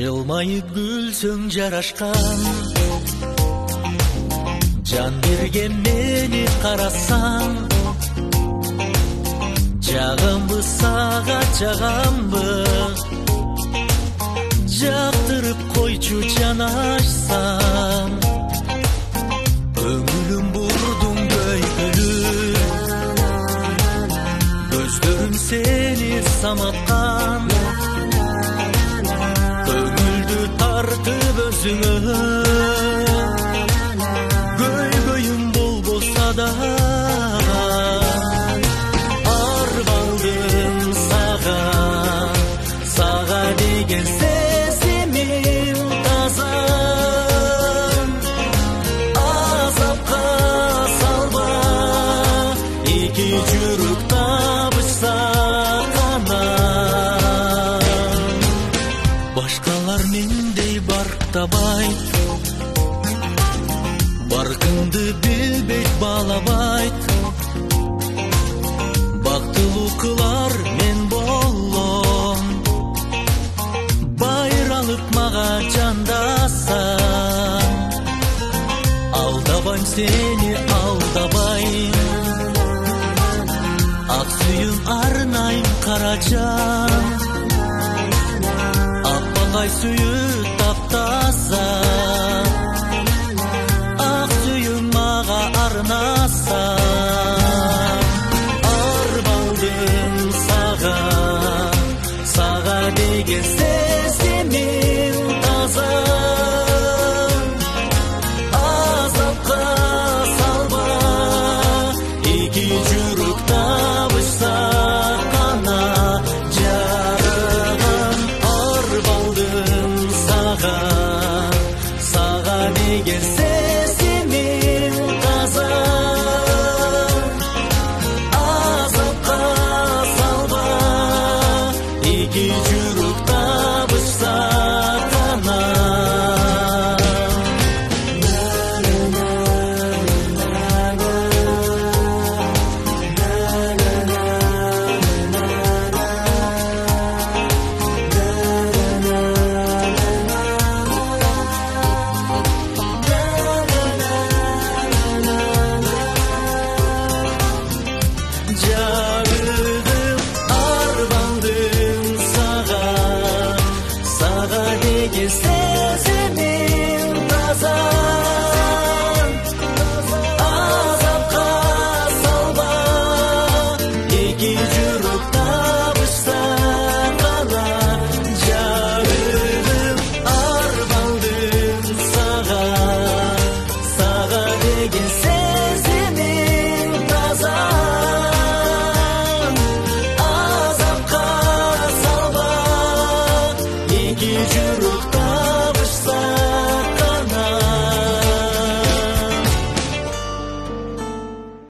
Жылмайып күлсөң жарашкан, жан берген мени карасаң, жагамбы сага жагамбы, жактырып койчу жанашсам, көңүлүм бурдуң көйгөлү, көздөрүм сени саматкан, көңүлдү тартып өзүңө, көйгөйүм болбосо да арбалдым сага, сага деген сезимим таза, азапка салба, эки жүрөк табышса гана. Башкалар мендей барктабайт, баркыңды билбейт баалабайт, бактылуу кылар мен болом, байралып мага жандасаң, алдабайм сени алдабайм, ак сүйүм арнайм кара жан, аппагай сүйүп таптаса, ак сүйүм мага арнаса, арбалдым сага, сага деген сезимим таза, азапка салба, эки жүрөк табышса гана, жарыгым арбалдым сага, сага деген сезимим таза, азапка салба, эки жүрөк табышса гана. Жарыгым арбалдым сага, сага деген сезимим таза, азапка салба, эки жүрөк табышса гана. Жарыгым арбалдым сага, сага деген сезимим таза, azapka salba, эки жүрөк